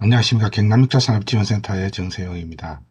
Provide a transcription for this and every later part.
안녕하십니까. 경남육자산업지원센터의 정세영입니다.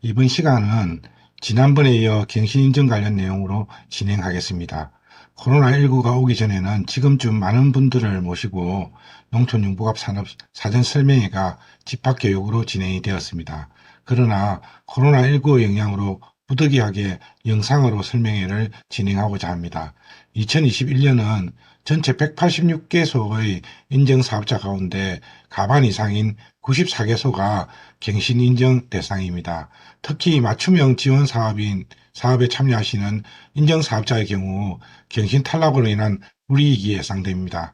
이번 시간은 지난번에 이어 갱신인증 관련 내용으로 진행하겠습니다. 코로나19가 오기 전에는 지금쯤 많은 분들을 모시고 농촌융복합산업 사전설명회가 집합교육으로 진행이 되었습니다. 그러나 코로나19 영향으로 부득이하게 영상으로 설명회를 진행하고자 합니다. 2021년은 전체 186개소의 인증사업자 가운데 가반 이상인 94개소가 갱신인증 대상입니다. 특히 맞춤형 지원 사업에 참여하시는 인증사업자의 경우 갱신 탈락으로 인한 불이익이 예상됩니다.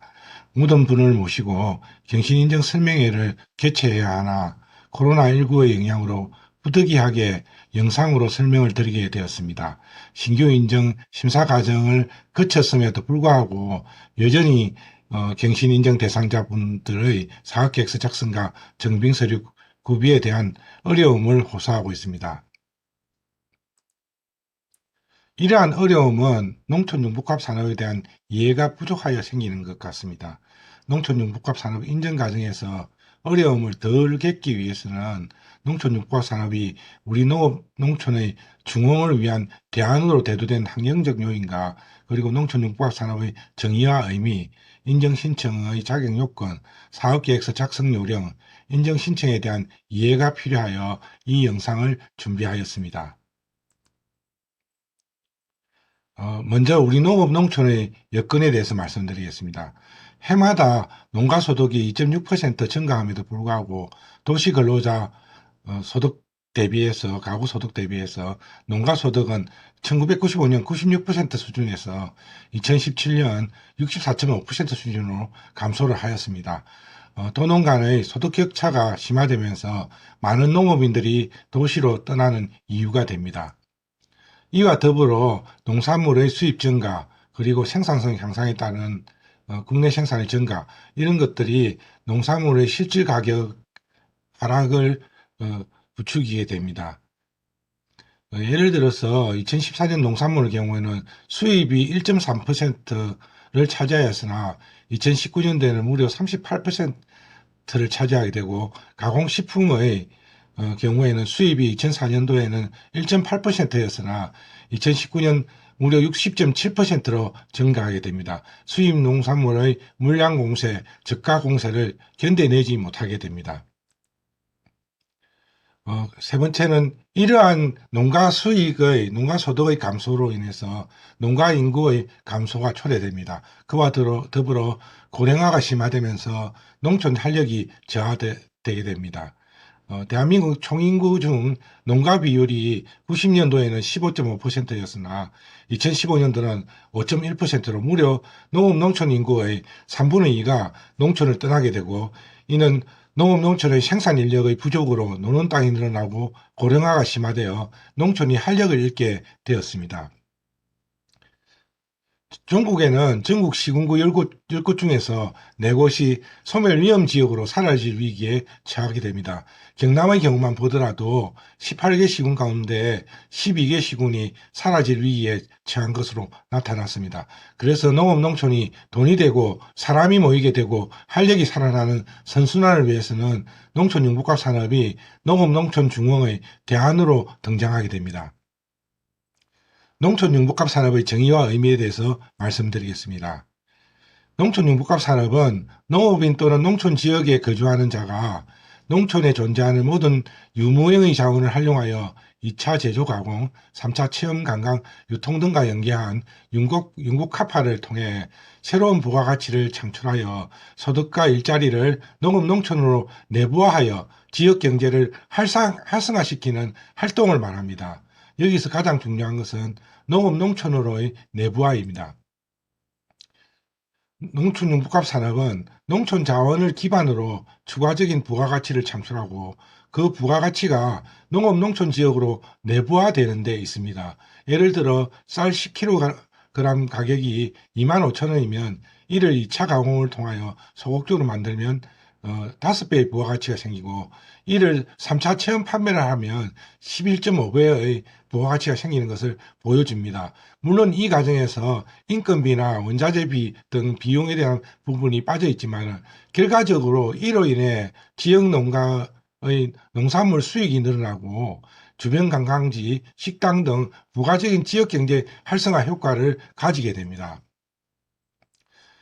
모든 분을 모시고 갱신인증 설명회를 개최해야 하나 코로나19의 영향으로 부득이하게 영상으로 설명을 드리게 되었습니다. 신규 인증 심사 과정을 거쳤음에도 불구하고 여전히 갱신인증 대상자분들의 사업계획서 작성과 정빙서류 구비에 대한 어려움을 호소하고 있습니다. 이러한 어려움은 농촌융복합산업에 대한 이해가 부족하여 생기는 것 같습니다. 농촌융복합산업 인증 과정에서 어려움을 덜 겪기 위해서는 농촌융복합산업이 우리 농촌의 중흥을 위한 대안으로 대두된 환경적 요인과 그리고 농촌융복합산업의 정의와 의미, 인증신청의 자격요건, 사업계획서 작성 요령, 인증신청에 대한 이해가 필요하여 이 영상을 준비하였습니다. 먼저 우리 농업 농촌의 여건에 대해서 말씀드리겠습니다. 해마다 농가소득이 2.6% 증가함에도 불구하고 도시근로자 소득 대비해서 가구소득 대비해서 농가소득은 1995년 96% 수준에서 2017년 64.5% 수준으로 감소를 하였습니다. 도농 간의 소득 격차가 심화되면서 많은 농업인들이 도시로 떠나는 이유가 됩니다. 이와 더불어 농산물의 수입 증가 그리고 생산성 향상에 따른 국내 생산의 증가 이런 것들이 농산물의 실질 가격 하락을 부추기게 됩니다. 예를 들어서 2014년 농산물의 경우에는 수입이 1.3%를 차지하였으나 2019년도에는 무려 38%를 차지하게 되고 가공식품의 경우에는 수입이 2004년도에는 1.8%였으나 2019년 무려 60.7%로 증가하게 됩니다. 수입 농산물의 물량 공세, 저가 공세를 견뎌내지 못하게 됩니다. 세 번째는 이러한 농가 농가 소득의 감소로 인해서 농가 인구의 감소가 초래됩니다. 그와 더불어 고령화가 심화되면서 농촌 활력이 저하되게 됩니다. 대한민국 총인구 중 농가 비율이 90년도에는 15.5%였으나 2015년도는 5.1%로 무려 농업 농촌 인구의 3분의 2가 농촌을 떠나게 되고 이는 농업 농촌의 생산 인력의 부족으로 노는 땅이 늘어나고 고령화가 심화되어 농촌이 활력을 잃게 되었습니다. 전국에는 전국 시군구 10곳 중에서 4곳이 소멸 위험 지역으로 사라질 위기에 처하게 됩니다. 경남의 경우만 보더라도 18개 시군 가운데 12개 시군이 사라질 위기에 처한 것으로 나타났습니다. 그래서 농업 농촌이 돈이 되고 사람이 모이게 되고 활력이 살아나는 선순환을 위해서는 농촌 융복합 산업이 농업 농촌 중흥의 대안으로 등장하게 됩니다. 농촌 융복합 산업의 정의와 의미에 대해서 말씀드리겠습니다. 농촌 융복합 산업은 농업인 또는 농촌 지역에 거주하는 자가 농촌에 존재하는 모든 유무형의 자원을 활용하여 2차 제조 가공, 3차 체험 관광, 유통 등과 연계한 융복합화를 통해 새로운 부가가치를 창출하여 소득과 일자리를 농업 농촌으로 내부화하여 지역 경제를 활성화시키는 활동을 말합니다. 여기서 가장 중요한 것은 농업 농촌으로의 내부화입니다. 농촌 융복합 산업은 농촌 자원을 기반으로 추가적인 부가가치를 창출하고 그 부가가치가 농업 농촌 지역으로 내부화되는 데 있습니다. 예를 들어 쌀 10kg 가격이 25,000원이면 이를 2차 가공을 통하여 소곡적으로 만들면 5배의 부가가치가 생기고 이를 3차 체험 판매를 하면 11.5배의 부가가치가 생기는 것을 보여줍니다. 물론 이 과정에서 인건비나 원자재비 등 비용에 대한 부분이 빠져 있지만 결과적으로 이로 인해 지역 농가의 농산물 수익이 늘어나고 주변 관광지, 식당 등 부가적인 지역경제 활성화 효과를 가지게 됩니다.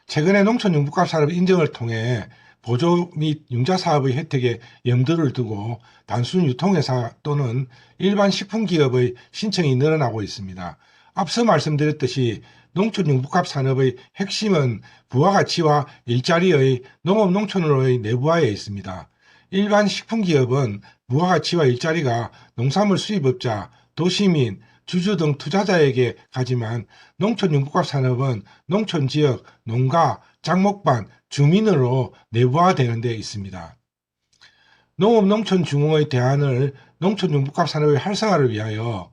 최근에 농촌융복합 산업 인증을 통해 보조 및 융자 사업의 혜택에 염두를 두고 단순 유통회사 또는 일반 식품기업의 신청이 늘어나고 있습니다. 앞서 말씀드렸듯이 농촌융복합 산업의 핵심은 부가가치와 일자리의 농업농촌으로의 내부화에 있습니다. 일반 식품기업은 부가가치와 일자리가 농산물 수입업자, 도시민, 주주 등 투자자에게 가지만 농촌융복합 산업은 농촌지역, 농가, 장목반, 주민으로 내부화되는 데 있습니다. 농업농촌중흥의 대안을 농촌융복합 산업의 활성화를 위하여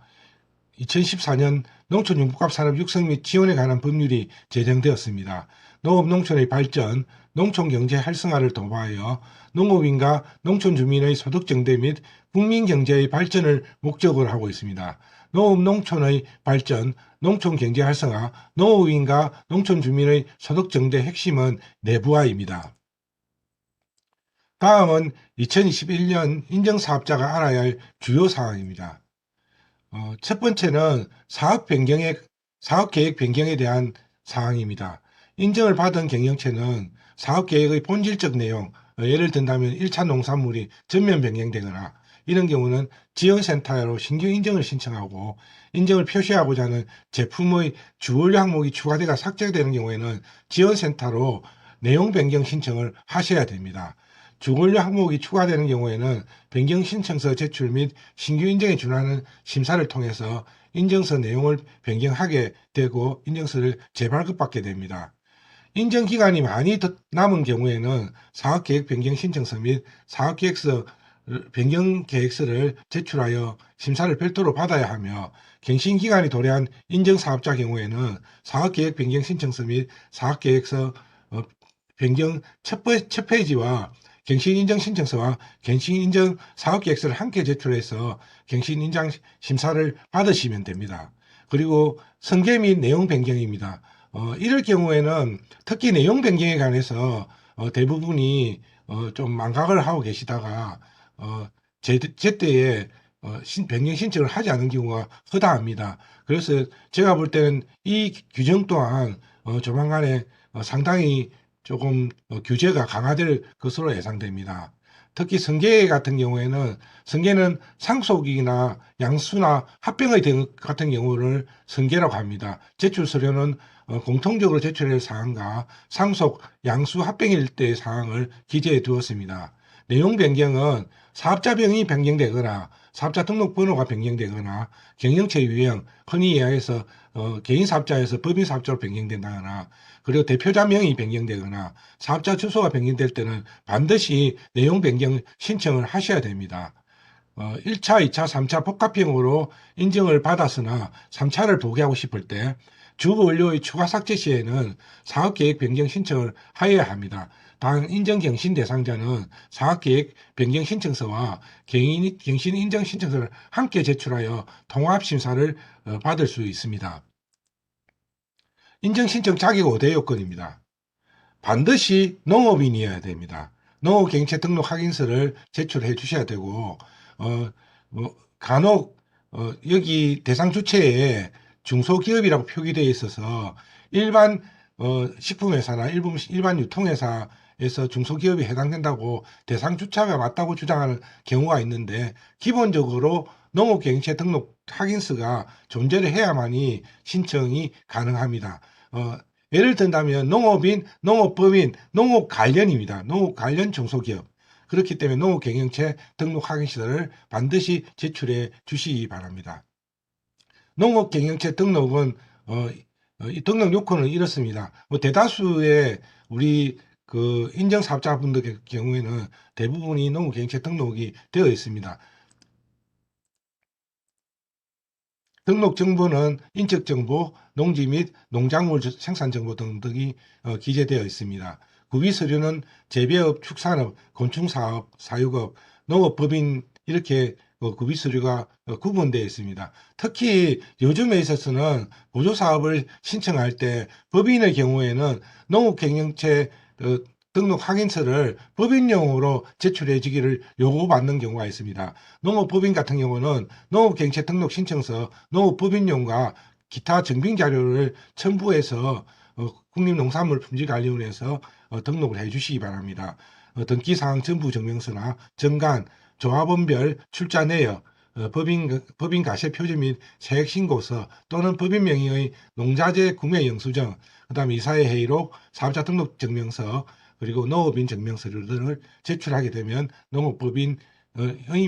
2014년 농촌융복합 산업 육성 및 지원에 관한 법률이 제정되었습니다. 농업농촌의 발전, 농촌경제 활성화를 도모하여 농업인과 농촌주민의 소득 증대 및 국민경제의 발전을 목적으로 하고 있습니다. 농업농촌의 발전, 농촌경제 활성화, 농업인과 농촌주민의 소득 증대 핵심은 내부화입니다. 다음은 2021년 인정사업자가 알아야 할 주요 사항입니다. 첫 번째는 사업계획 변경에 대한 사항입니다. 인정을 받은 경영체는 사업계획의 본질적 내용, 예를 든다면 1차 농산물이 전면 변경되거나 이런 경우는 지원센터로 신규 인정을 신청하고 인정을 표시하고자 하는 제품의 주원료 항목이 추가되거나 삭제되는 경우에는 지원센터로 내용 변경 신청을 하셔야 됩니다. 주원료 항목이 추가되는 경우에는 변경 신청서 제출 및 신규 인정에 준하는 심사를 통해서 인정서 내용을 변경하게 되고 인정서를 재발급받게 됩니다. 인정 기간이 많이 남은 경우에는 사업계획 변경 신청서 및 사업계획서 변경 계획서를 제출하여 심사를 별도로 받아야 하며 갱신 기간이 도래한 인정사업자 경우에는 사업계획 변경 신청서 및 사업계획서 변경 첫 페이지와 갱신인정 신청서와 갱신인정 사업계획서를 함께 제출해서 갱신인정 심사를 받으시면 됩니다. 그리고 설계 및 내용 변경입니다. 이럴 경우에는 특히 내용 변경에 관해서 대부분이 좀 망각을 하고 계시다가 제때에 변경 신청을 하지 않은 경우가 허다합니다. 그래서 제가 볼 때는 이 규정 또한 조만간에 상당히 조금 규제가 강화될 것으로 예상됩니다. 특히 성계 같은 경우에는 성계는 상속이나 양수나 합병의 같은 경우를 성계라고 합니다. 제출 서류는 공통적으로 제출할 사항과 상속, 양수, 합병일 때의 사항을 기재해 두었습니다. 내용 변경은 사업자 명이 변경되거나 사업자 등록 번호가 변경되거나 경영체 유형, 흔히 이야기해서 개인 사업자에서 법인 사업자로 변경된다거나 그리고 대표자 명이 변경되거나 사업자 주소가 변경될 때는 반드시 내용 변경 신청을 하셔야 됩니다. 1차, 2차, 3차 복합형으로 인정을 받았으나 3차를 보기하고 싶을 때 주원료의 추가 삭제 시에는 사업계획 변경 신청을 하여야 합니다. 단 인정갱신 대상자는 사업계획 변경 신청서와 갱신 인정 신청서를 함께 제출하여 통합심사를 받을 수 있습니다. 인정신청 자격 5대 요건입니다. 반드시 농업인이어야 됩니다. 농업경체 등록 확인서를 제출해 주셔야 되고 간혹 여기 대상 주체에 중소기업이라고 표기되어 있어서 일반 식품회사나 일반 유통회사에서 중소기업이 해당된다고 대상 주체가 맞다고 주장하는 경우가 있는데 기본적으로 농업경체 등록 확인서가 존재를 해야만이 신청이 가능합니다. 예를 든다면 농업인, 농업법인, 농업 관련입니다. 농업 관련 중소기업. 그렇기 때문에 농업경영체 등록 확인서를 반드시 제출해 주시기 바랍니다. 농업경영체 등록은 이 등록 요건은 이렇습니다. 대다수의 우리 그 인정사업자분들 경우에는 대부분이 농업경영체 등록이 되어 있습니다. 등록 정보는 인적정보, 농지 및 농작물 생산정보 등이 기재되어 있습니다. 구비 서류는 재배업, 축산업, 곤충사업, 사육업, 농업법인 이렇게 구비 서류가 구분되어 있습니다. 특히 요즘에 있어서는 보조사업을 신청할 때 법인의 경우에는 농업경영체 등록 확인서를 법인용으로 제출해 주기를 요구받는 경우가 있습니다. 농업법인 같은 경우는 농업경영체 등록 신청서, 농업법인용과 기타 증빙 자료를 첨부해서 국립농산물품질관리원에서 등록을 해 주시기 바랍니다. 등기사항 전부 증명서나 정관, 조합원별 출자 내역, 법인 가세 표지 및 세액 신고서 또는 법인 명의의 농자재 구매 영수증, 그다음에 이사회 회의록, 사업자 등록 증명서, 그리고 농업인 증명서류 등을 제출하게 되면 농업법인의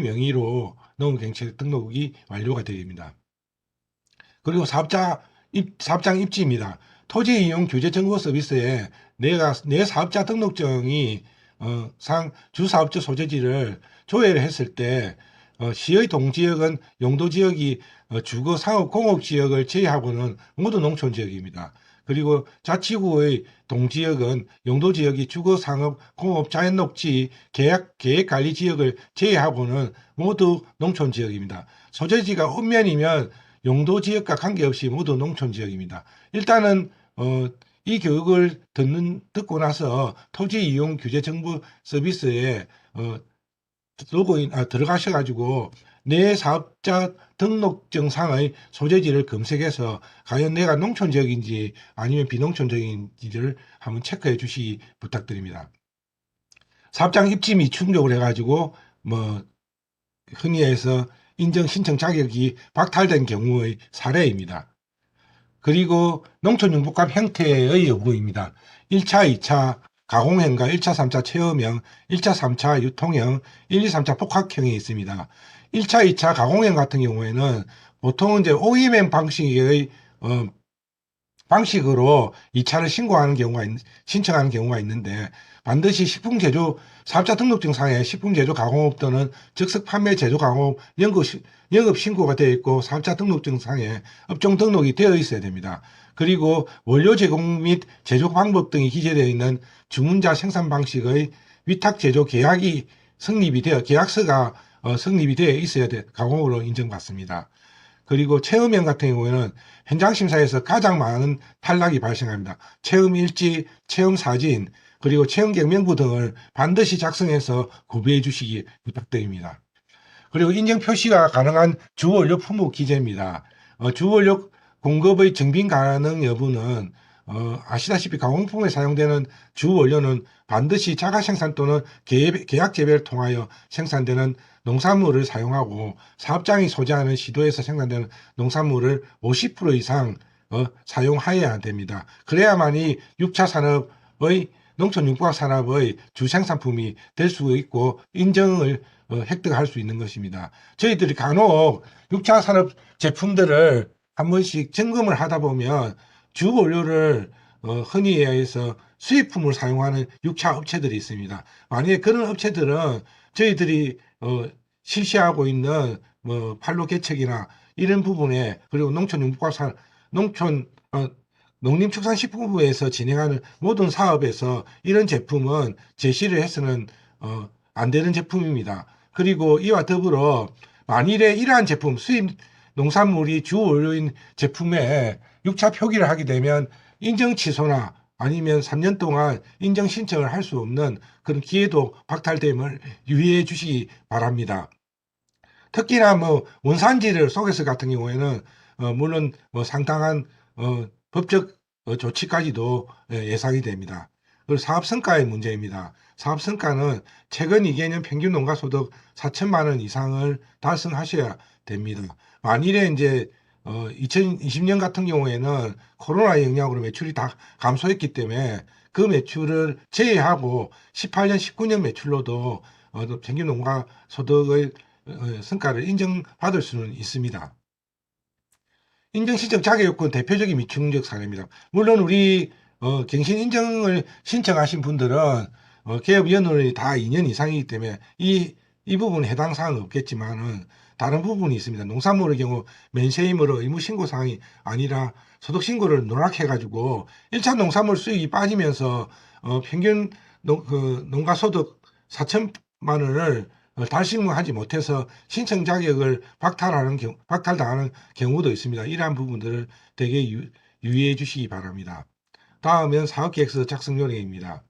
명의로 농업경영체 등록이 완료가 됩니다. 그리고 사업장 입지입니다. 토지 이용 규제 정보 서비스에 내 사업자 등록증이 주사업주 소재지를 조회를 했을 때 시의 동지역은 용도지역이 주거 상업 공업지역을 제외하고는 모두 농촌지역입니다. 그리고 자치구의 동지역은 용도지역이 주거 상업 공업 자연녹지 계획관리지역을 제외하고는 모두 농촌지역입니다. 소재지가 읍면이면 용도지역과 관계없이 모두 농촌지역입니다. 일단은 이 교육을 듣고 나서 토지 이용 규제 정보 서비스에 들어가셔가지고 내 사업자 등록증상의 소재지를 검색해서 과연 내가 농촌지역인지 아니면 비농촌지역인지를 한번 체크해 주시기 부탁드립니다. 사업장 입지 및 충족을 해가지고 흔히 해서 인정 신청 자격이 박탈된 경우의 사례입니다. 그리고 농촌융복합 형태의 여부입니다. 1차, 2차 가공형과 1차, 3차 체험형, 1차, 3차 유통형, 1, 2, 3차 복합형이 있습니다. 1차, 2차 가공형 같은 경우에는 보통은 이제 OEM 방식의 방식으로 2차를 신청하는 경우가 있는데 반드시 식품제조 사업자 등록증상에 식품제조 가공업 또는 즉석 판매 제조 가공업 영업 신고가 되어 있고 사업자 등록증상에 업종 등록이 되어 있어야 됩니다. 그리고 원료 제공 및 제조 방법 등이 기재되어 있는 주문자 생산 방식의 위탁 제조 계약이 계약서가 성립이 되어 있어야 가공업으로 인정받습니다. 그리고 체험형 같은 경우에는 현장 심사에서 가장 많은 탈락이 발생합니다. 체험 일지, 체험 사진, 그리고 체험 경명부 등을 반드시 작성해서 구비해 주시기 부탁드립니다. 그리고 인증 표시가 가능한 주원료 품목 기재입니다. 주원료 공급의 증빙 가능 여부는 아시다시피 가공품에 사용되는 주원료는 반드시 자가 생산 또는 계약 재배를 통하여 생산되는 농산물을 사용하고 사업장이 소재하는 시도에서 생산되는 농산물을 50% 이상 사용하여야 됩니다. 그래야만이 6차 산업의 농촌융복합 산업의 주생산품이 될 수 있고 인정을 획득할 수 있는 것입니다. 저희들이 간혹 6차 산업 제품들을 한 번씩 점검을 하다 보면 주 원료를 흔히 해서 수입품을 사용하는 6차 업체들이 있습니다. 만약에 그런 업체들은 저희들이 실시하고 있는 판로 개척이나 이런 부분에 그리고 농림축산식품부에서 진행하는 모든 사업에서 이런 제품은 제시를 해서는 안 되는 제품입니다. 그리고 이와 더불어 만일에 이러한 제품 수입 농산물이 주 원료인 제품에 6차 표기를 하게 되면 인정 취소나 아니면 3년 동안 인정 신청을 할 수 없는 그런 기회도 박탈됨을 유의해 주시기 바랍니다. 특히나 원산지를 속에서 같은 경우에는 물론 상당한 법적 조치까지도 예상이 됩니다. 그리고 사업성과의 문제입니다. 사업성과는 최근 2개년 평균 농가소득 4천만 원 이상을 달성하셔야 됩니다. 만일에 이제 2020년 같은 경우에는 코로나 영향으로 매출이 다 감소했기 때문에 그 매출을 제외하고 18년, 19년 매출로도 평균 농가소득의 성과를 인정받을 수는 있습니다. 인정신청 자격요건 대표적인 미충족 사례입니다. 물론 우리 갱신 인정을 신청하신 분들은 개업연원이 다 2년 이상이기 때문에 이 이 부분 해당 사항은 없겠지만은 다른 부분이 있습니다. 농산물의 경우 면세이므로 의무 신고 사항이 아니라 소득 신고를 누락해 가지고 1차 농산물 수익이 빠지면서 평균 농가 소득 4천만 원을 달성하지 못해서 신청 자격을 박탈당하는 경우도 있습니다. 이러한 부분들을 되게 유의해 주시기 바랍니다. 다음은 사업계획서 작성 요령입니다.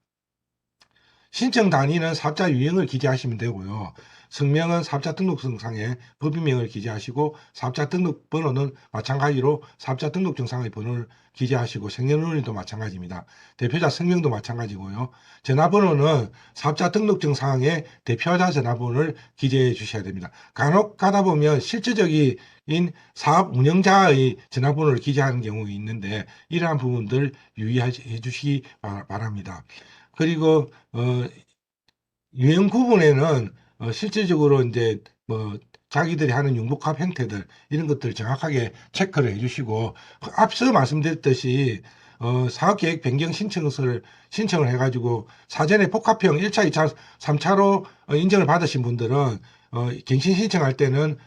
신청 단위는 사업자 유형을 기재하시면 되고요. 성명은 사업자 등록증상에 법인명을 기재하시고 사업자 등록번호는 마찬가지로 사업자 등록증상의 번호를 기재하시고 생년월일도 마찬가지입니다. 대표자 성명도 마찬가지고요. 전화번호는 사업자 등록증상에 대표자 전화번호를 기재해 주셔야 됩니다. 간혹 가다 보면 실질적인 사업 운영자의 전화번호를 기재하는 경우가 있는데 이러한 부분들 유의해 주시기 바랍니다. 그리고 유형 구분에는 실질적으로 이제 자기들이 하는 융복합 형태들 이런 것들 정확하게 체크를 해주시고 앞서 말씀드렸듯이 사업계획 변경 신청을 해가지고 사전에 복합형 1차, 2차, 3차로 인정을 받으신 분들은 갱신 신청할 때는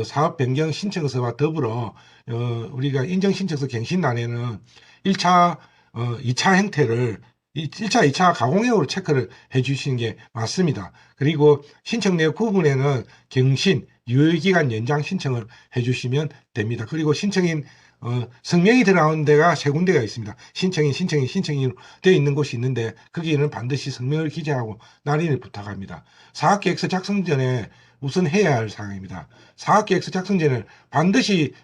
사업 변경 신청서와 더불어 우리가 인정 신청서 갱신란에는 1차, 2차 형태를 1차, 2차 가공형으로 체크를 해 주시는 게 맞습니다. 그리고 신청 내역 구분에는 경신, 유효기간 연장 신청을 해 주시면 됩니다. 그리고 신청인 성명이 들어가는 데가 세 군데가 있습니다. 신청인으로 되어 있는 곳이 있는데 거기에는 반드시 성명을 기재하고 날인을 부탁합니다. 사업계획서 작성 전에 우선 해야 할 사항입니다. 사업계획서 작성 전에 반드시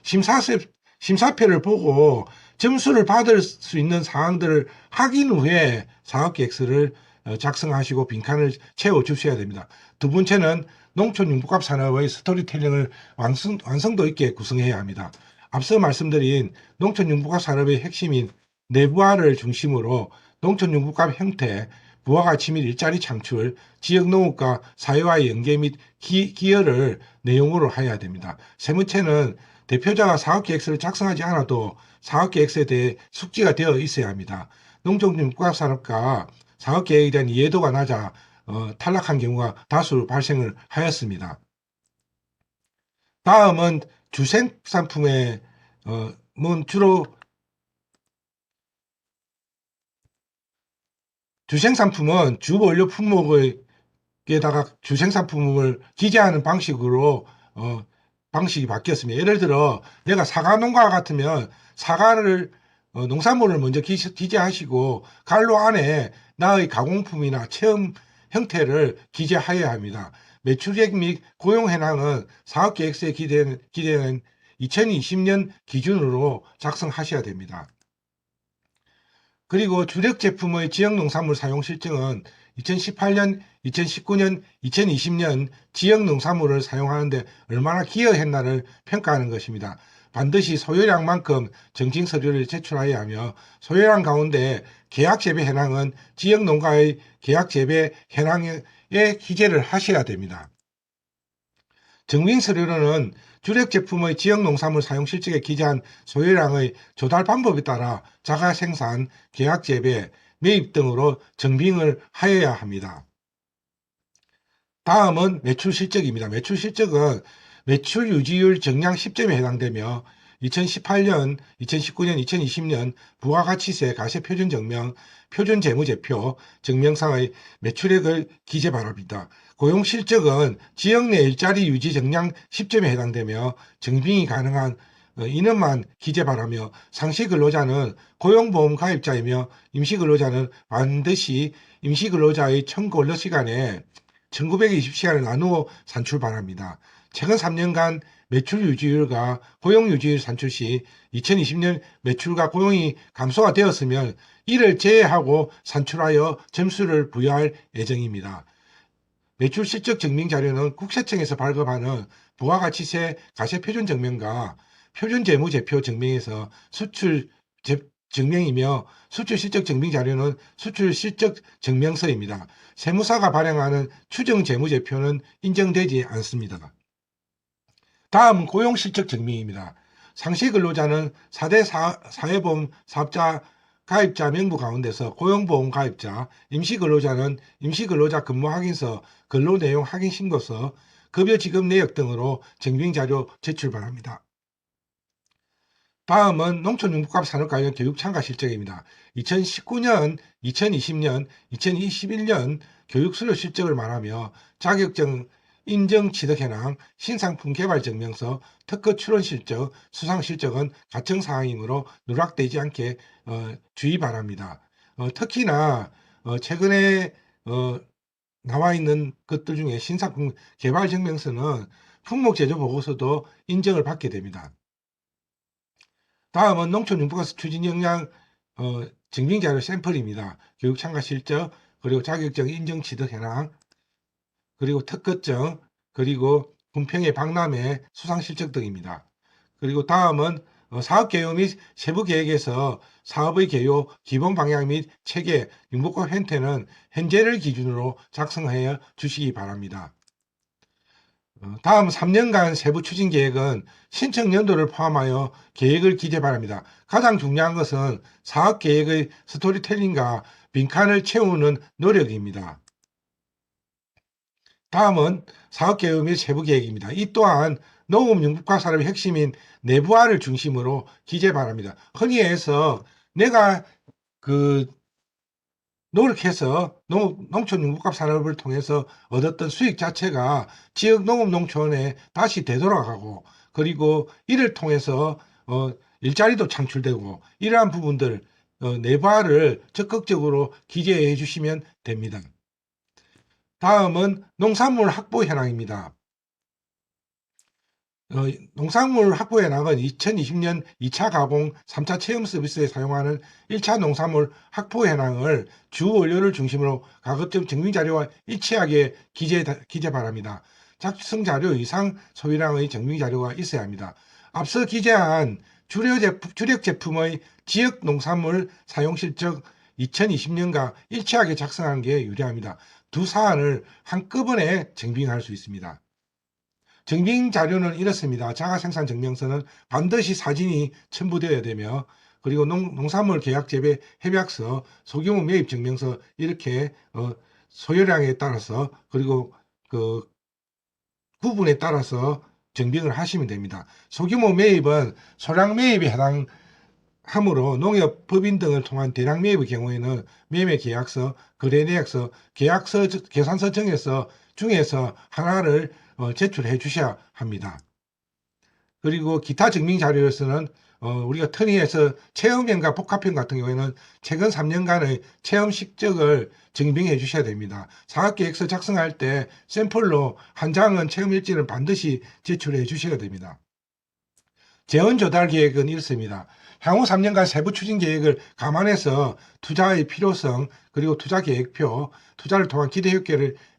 심사표를 보고 점수를 받을 수 있는 사항들을 확인 후에 사업계획서를 작성하시고 빈칸을 채워 주셔야 됩니다. 두 번째는 농촌융복합 산업의 스토리텔링을 완성도 있게 구성해야 합니다. 앞서 말씀드린 농촌융복합 산업의 핵심인 내부화를 중심으로 농촌융복합 형태, 부가가치 및 일자리 창출, 지역농업과 사회와의 연계 및 기여를 내용으로 해야 됩니다. 세 번째는 대표자가 사업계획서를 작성하지 않아도 사업계획서에 대해 숙지가 되어 있어야 합니다. 농촌융복합산업과 사업계획에 대한 이해도가 낮아 탈락한 경우가 다수 발생을 하였습니다. 다음은 주생산품의 주로 주생산품은 주원료 품목에다가 주생산품을 기재하는 방식으로 방식이 바뀌었습니다. 예를 들어 내가 사과 농가 같으면 사과를 농산물을 먼저 기재하시고 갈로 안에 나의 가공품이나 체험 형태를 기재하여야 합니다. 매출액 및 고용 현황은 사업계획서에 기재된 2020년 기준으로 작성하셔야 됩니다. 그리고 주력 제품의 지역 농산물 사용 실증은 2018년, 2019년, 2020년 지역 농산물을 사용하는데 얼마나 기여했나를 평가하는 것입니다. 반드시 소요량만큼 정식 서류를 제출하여야 하며 소요량 가운데 계약 재배 현황은 지역 농가의 계약 재배 현황에 기재를 하셔야 됩니다. 증빙 서류로는 주력 제품의 지역 농산물 사용 실적에 기재한 소요량의 조달 방법에 따라 자가 생산, 계약 재배, 매입 등으로 증빙을 하여야 합니다. 다음은 매출 실적입니다. 매출 실적은 매출 유지율 정량 10점에 해당되며 2018년, 2019년, 2020년 부가가치세 가세 표준 증명, 표준 재무제표, 증명상의 매출액을 기재 바랍니다. 고용 실적은 지역 내 일자리 유지 정량 10점에 해당되며 증빙이 가능한 인원만 기재 바라며 상시 근로자는 고용보험 가입자이며 임시 근로자는 반드시 임시 근로자의 청구 근로 시간에 1920시간을 나누어 산출 바랍니다. 최근 3년간 매출 유지율과 고용 유지율 산출 시 2020년 매출과 고용이 감소가 되었으면 이를 제외하고 산출하여 점수를 부여할 예정입니다. 매출 실적 증명 자료는 국세청에서 발급하는 부가가치세 가세 표준 증명과 표준 재무제표 증명에서 수출 증명이며 수출 실적 증명 자료는 수출 실적 증명서입니다. 세무사가 발행하는 추정 재무제표는 인정되지 않습니다. 다음은 고용 실적 증명입니다. 상시 근로자는 4대 사회보험 사업자 가입자 명부 가운데서 고용보험 가입자, 임시근로자는 임시근로자 근무 확인서, 근로내용 확인 신고서, 급여 지급 내역 등으로 증빙자료 제출 바랍니다. 다음은 농촌융복합 산업 관련 교육 참가 실적입니다. 2019년, 2020년, 2021년 교육 수료 실적을 말하며 자격증 인정 취득 현황, 신상품 개발 증명서, 특허 출원 실적, 수상 실적은 가청 사항이므로 누락되지 않게 주의 바랍니다. 특히나 최근에 나와 있는 것들 중에 신상품 개발 증명서는 품목 제조 보고서도 인정을 받게 됩니다. 다음은 농촌융복합 추진 역량 증빙자료 샘플입니다. 교육 참가 실적, 그리고 자격증 인정 취득 현황, 그리고 특허증, 그리고 분평의 박람회 수상 실적 등입니다. 그리고 다음은 사업 개요 및 세부 계획에서 사업의 개요, 기본 방향 및 체계, 융복합 형태는 현재를 기준으로 작성하여 주시기 바랍니다. 다음 3년간 세부 추진 계획은 신청 연도를 포함하여 계획을 기재 바랍니다. 가장 중요한 것은 사업 계획의 스토리텔링과 빈칸을 채우는 노력입니다. 다음은 사업 계획 및 세부 계획입니다. 이 또한 농업 융복합 산업의 핵심인 내부화를 중심으로 기재 바랍니다. 흔히 해서 내가 노력해서 농촌 융복합 산업을 통해서 얻었던 수익 자체가 지역 농업 농촌에 다시 되돌아가고, 그리고 이를 통해서 일자리도 창출되고, 이러한 부분들 내부화를 적극적으로 기재해 주시면 됩니다. 다음은 농산물 확보 현황입니다. 농산물 확보 현황은 2020년 2차 가공, 3차 체험 서비스에 사용하는 1차 농산물 확보 현황을 주 원료를 중심으로 가급적 증빙자료와 일치하게 기재 바랍니다. 작성 자료 이상 소비량의 증빙자료가 있어야 합니다. 앞서 기재한 주력 제품의 지역 농산물 사용 실적 2020년과 일치하게 작성하는 게 유리합니다. 두 사안을 한꺼번에 증빙할 수 있습니다. 증빙 자료는 이렇습니다. 자가생산 증명서는 반드시 사진이 첨부되어야 되며, 그리고 농산물 계약 재배 협약서, 소규모 매입 증명서, 이렇게 소요량에 따라서, 그리고 그 구분에 따라서 증빙을 하시면 됩니다. 소규모 매입은 소량 매입에 해당하므로 농협, 법인 등을 통한 대량 매입의 경우에는 매매 계약서, 거래 내역서, 계약서, 계산서 중에서 하나를 제출해 주셔야 합니다. 그리고 기타 증빙 자료에서는 우리가 흔히해서 체험형과 복합형 같은 경우에는 최근 3년간의 체험 실적을 증빙해 주셔야 됩니다. 사업계획서 작성할 때 샘플로 한 장은 체험 일지를 반드시 제출해 주셔야 됩니다. 재원 조달 계획은 이렇습니다. 향후 3년간 세부 추진 계획을 감안해서 투자의 필요성, 그리고 투자 계획표, 투자를 통한 기대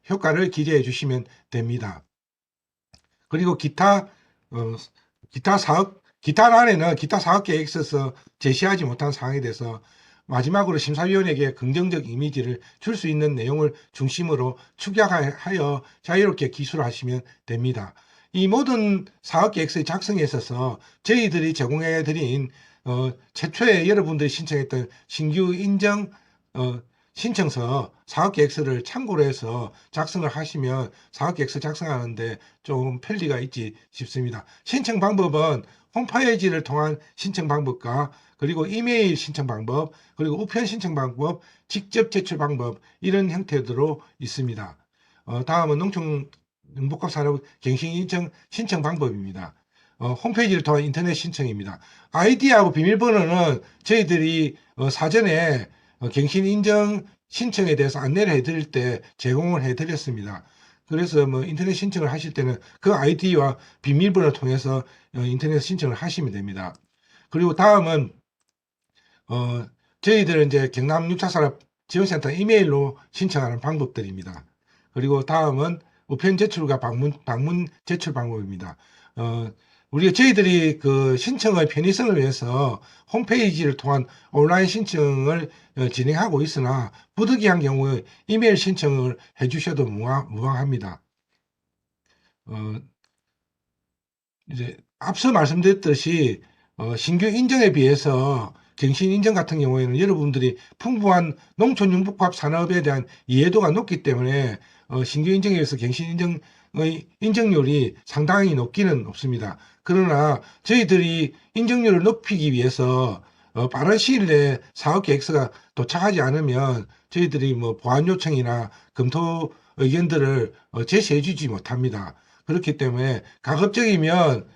효과를 기재해 주시면 됩니다. 그리고 기타 안에는 기타 사업 계획에 있어서 제시하지 못한 사항에 대해서 마지막으로 심사위원에게 긍정적 이미지를 줄 수 있는 내용을 중심으로 축약하여 자유롭게 기술하시면 됩니다. 이 모든 사업계획서의 작성에 있어서 저희들이 제공해 드린 최초에 여러분들이 신청했던 신규 인정 신청서 사업계획서를 참고로 해서 작성을 하시면 사업계획서 작성하는데 좀 편리가 있지 싶습니다. 신청 방법은 홈페이지를 통한 신청 방법과, 그리고 이메일 신청 방법, 그리고 우편 신청 방법, 직접 제출 방법, 이런 형태로 있습니다. 다음은 농촌융복합산업 갱신 신청 방법입니다. 홈페이지를 통한 인터넷 신청입니다. 아이디하고 비밀번호는 저희들이 사전에 갱신 인정 신청에 대해서 안내를 해드릴 때 제공을 해드렸습니다. 그래서 인터넷 신청을 하실 때는 그 아이디와 비밀번호를 통해서 인터넷 신청을 하시면 됩니다. 그리고 다음은 저희들은 이제 경남 6차 산업 지원센터 이메일로 신청하는 방법들입니다. 그리고 다음은 우편 제출과 방문 제출 방법입니다. 저희들이 그 신청의 편의성을 위해서 홈페이지를 통한 온라인 신청을 진행하고 있으나 부득이한 경우에 이메일 신청을 해주셔도 무방합니다. 이제 앞서 말씀드렸듯이 신규 인정에 비해서 갱신 인증 같은 경우에는 여러분들이 풍부한 농촌융복합 산업에 대한 이해도가 높기 때문에 신규 인증에 의해서 갱신 인증의 인증률이 상당히 높기는 없습니다. 그러나 저희들이 인증률을 높이기 위해서 빠른 시일 내에 사업 계획서가 도착하지 않으면 저희들이 뭐 보완 요청이나 검토 의견들을 제시해 주지 못합니다. 그렇기 때문에 가급적이면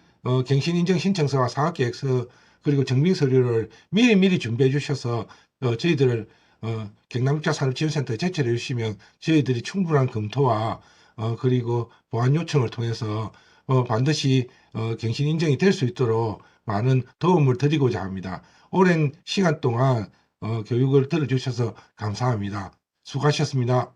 갱신 인증 신청서와 사업 계획서 그리고 증빙 서류를 미리미리 준비해 주셔서 저희들을 경남국자산업지원센터에 제출해 주시면 저희들이 충분한 검토와 그리고 보완 요청을 통해서 반드시 갱신 인정이 될 수 있도록 많은 도움을 드리고자 합니다. 오랜 시간 동안 교육을 들어주셔서 감사합니다. 수고하셨습니다.